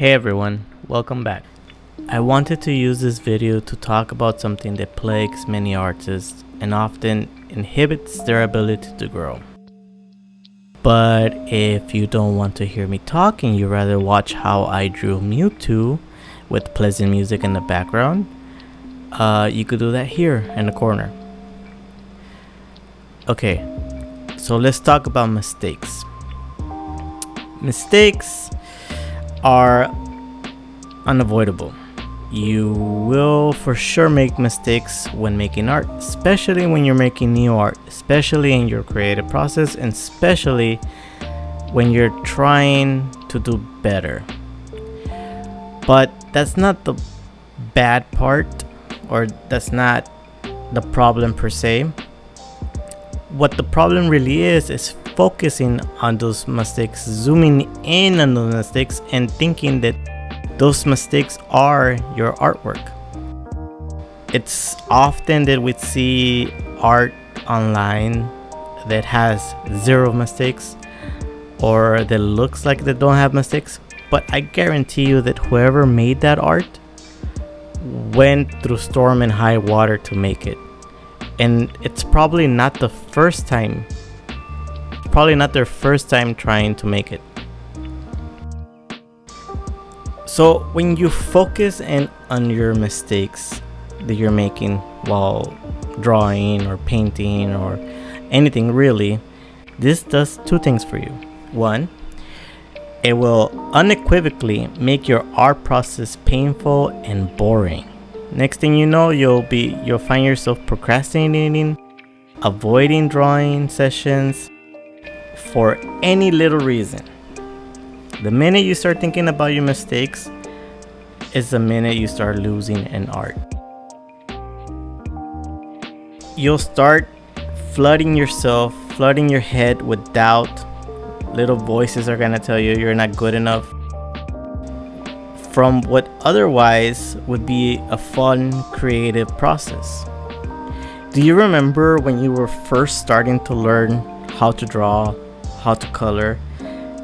Hey everyone, welcome back. I wanted to use this video to talk about something that plagues many artists and often inhibits their ability to grow. But if you don't want to hear me talk and you rather watch how I drew Mewtwo with pleasant music in the background, you could do that here in the corner. Okay, so let's talk about mistakes. Mistakes are unavoidable. You will for sure make mistakes when making art, especially when you're making new art, especially in your creative process, and especially when you're trying to do better. But that's not the bad part, or that's not the problem per se. What the problem really is focusing on those mistakes, zooming in on those mistakes, and thinking that those mistakes are your artwork. It's often that we see art online that has zero mistakes or that looks like they don't have mistakes, but I guarantee you that whoever made that art went through storm and high water to make it. And it's probably not the first time, probably not their first time trying to make it. So when you focus on your mistakes that you're making while drawing or painting or anything really, this does two things for you. One, it will unequivocally make your art process painful and boring. Next thing you know, you'll find yourself procrastinating, avoiding drawing sessions for any little reason. The minute you start thinking about your mistakes is the minute you start losing an art. You'll start flooding yourself, flooding your head with doubt. Little voices are gonna tell you you're not good enough from what otherwise would be a fun, creative process. Do you remember when you were first starting to learn how to draw, how to color?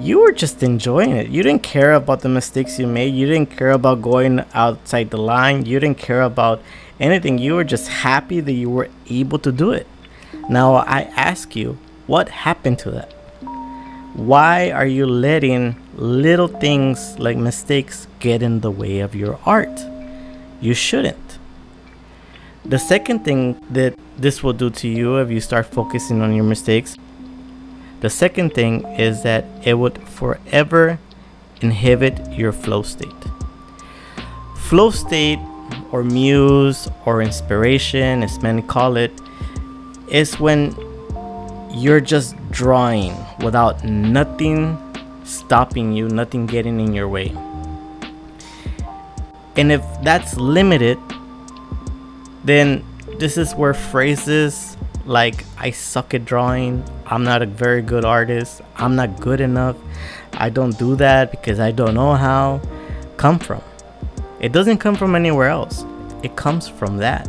You were just enjoying it. You didn't care about the mistakes you made. You didn't care about going outside the line. You didn't care about anything. You were just happy that you were able to do it. Now I ask you, what happened to that? Why are you letting little things like mistakes get in the way of your art? You shouldn't. The second thing that this will do to you if you start focusing on your mistakes, the second thing is that it would forever inhibit your flow state. Flow state, or muse, or inspiration, as many call it, is when you're just drawing without nothing stopping you, nothing getting in your way. And if that's limited, then this is where phrases like "I suck at drawing," "I'm not a very good artist," "I'm not good enough," "I don't do that because I don't know how" come from. It doesn't come from anywhere else. It comes from that.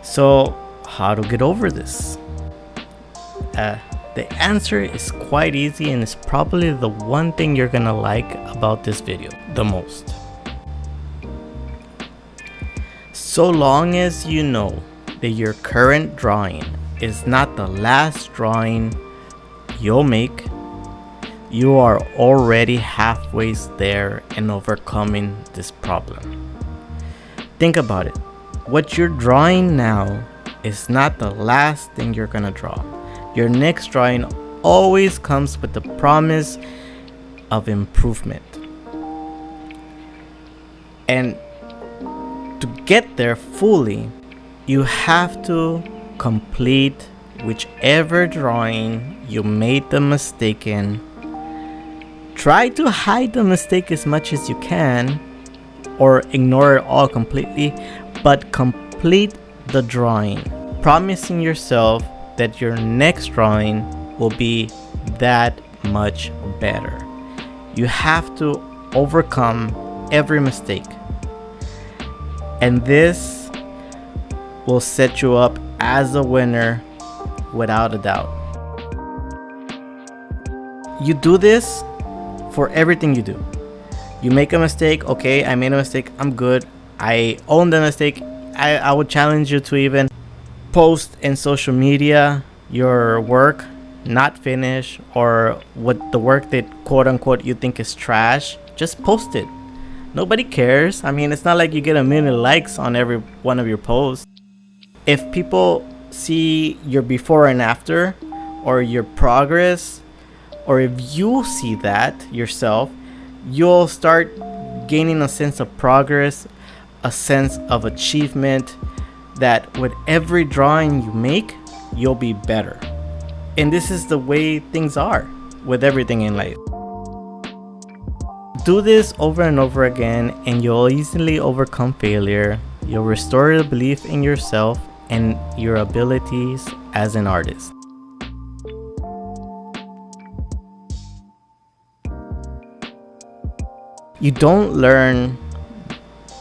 So how to get over this? The answer is quite easy, and it's probably the one thing you're gonna like about this video the most. So long as you know that your current drawing is not the last drawing you'll make, you are already halfway there in overcoming this problem. Think about it. What you're drawing now is not the last thing you're gonna draw. Your next drawing always comes with the promise of improvement. And to get there fully, you have to complete whichever drawing you made the mistake in. Try to hide the mistake as much as you can, or ignore it all completely, but complete the drawing, promising yourself that your next drawing will be that much better. You have to overcome every mistake, and this will set you up as a winner without a doubt. You do this for everything you do. You make a mistake, okay, I made a mistake, I'm good, I own the mistake. I would challenge you to even post in social media your work not finished, or what the work that quote unquote you think is trash. Just post it. Nobody cares. I mean, it's not like you get a million likes on every one of your posts. If people see your before and after, or your progress, or if you see that yourself, you'll start gaining a sense of progress, a sense of achievement, that with every drawing you make, you'll be better. And this is the way things are with everything in life. Do this over and over again, and you'll easily overcome failure. You'll restore the belief in yourself and your abilities as an artist. You don't learn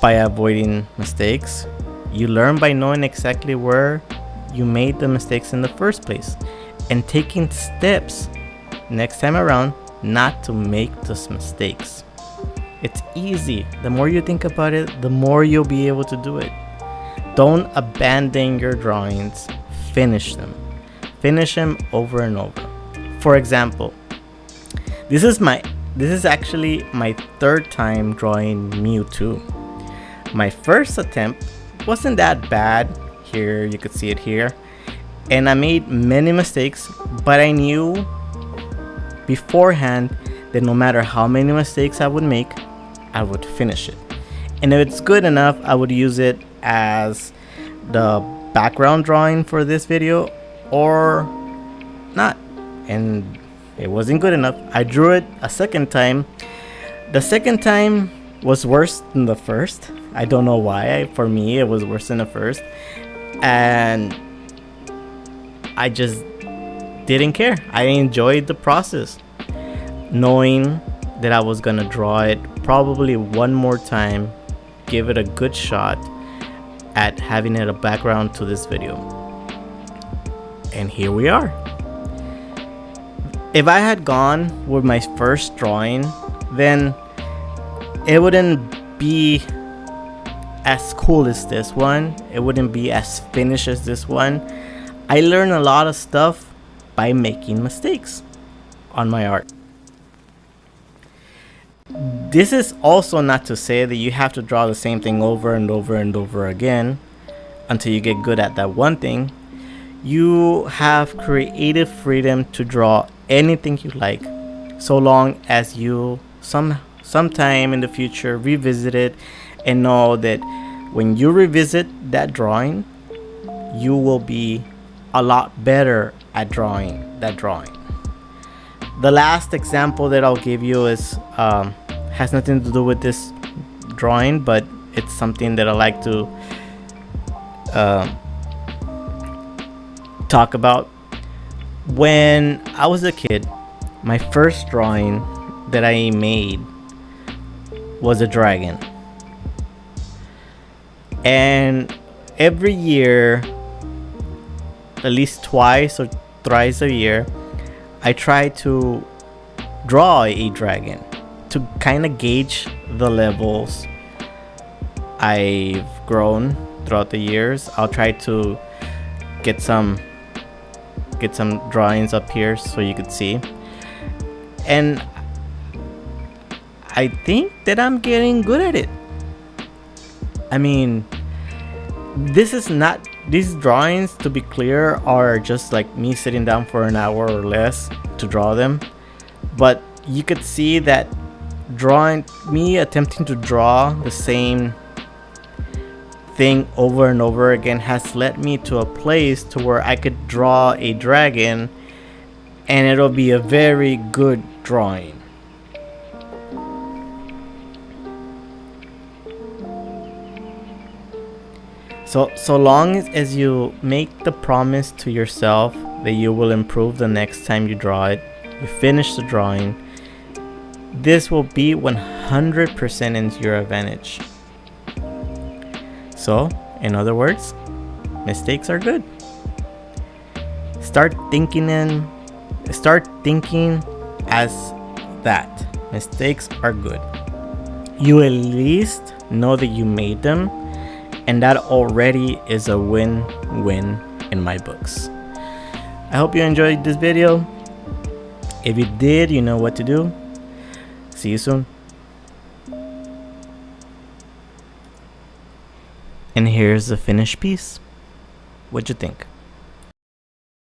by avoiding mistakes. You learn by knowing exactly where you made the mistakes in the first place, and taking steps next time around not to make those mistakes. It's easy. The more you think about it, the more you'll be able to do it. Don't abandon your drawings. Finish them. Finish them over and over. For example, this is actually my third time drawing Mewtwo. My first attempt wasn't that bad. Here, you could see it here. And I made many mistakes, but I knew beforehand that no matter how many mistakes I would make, I would finish it. And if it's good enough, I would use it as the background drawing for this video, or not. And it wasn't good enough. I drew it a second time. The second time was worse than the first. I don't know why. For me, it was worse than the first. And I just didn't care. I enjoyed the process, knowing that I was gonna draw it probably one more time, give it a good shot at having it a background to this video. And here we are. If I had gone with my first drawing, then it wouldn't be as cool as this one. It wouldn't be as finished as this one. I learned a lot of stuff by making mistakes on my art. This is also not to say that you have to draw the same thing over and over and over again until you get good at that one thing. You have creative freedom to draw anything you like, so long as you sometime in the future revisit it and know that when you revisit that drawing, you will be a lot better at drawing that drawing. The last example that I'll give you is has nothing to do with this drawing, but it's something that I like to talk about. When I was a kid, my first drawing that I made was a dragon. And every year, at least twice or thrice a year, I try to draw a dragon to kind of gauge the levels I've grown throughout the years. I'll try to get some drawings up here so you could see. And I think that I'm getting good at it. I mean, these drawings, to be clear, are just like me sitting down for an hour or less to draw them. But you could see that me attempting to draw the same thing over and over again has led me to a place to where I could draw a dragon and it'll be a very good drawing. So long as you make the promise to yourself that you will improve the next time you draw it, you finish the drawing, this will be 100% in your advantage. So, in other words, mistakes are good. Start thinking as that. Mistakes are good. You at least know that you made them, and that already is a win-win in my books. I hope you enjoyed this video. If you did, you know what to do. See you soon. And here's the finished piece. What'd you think?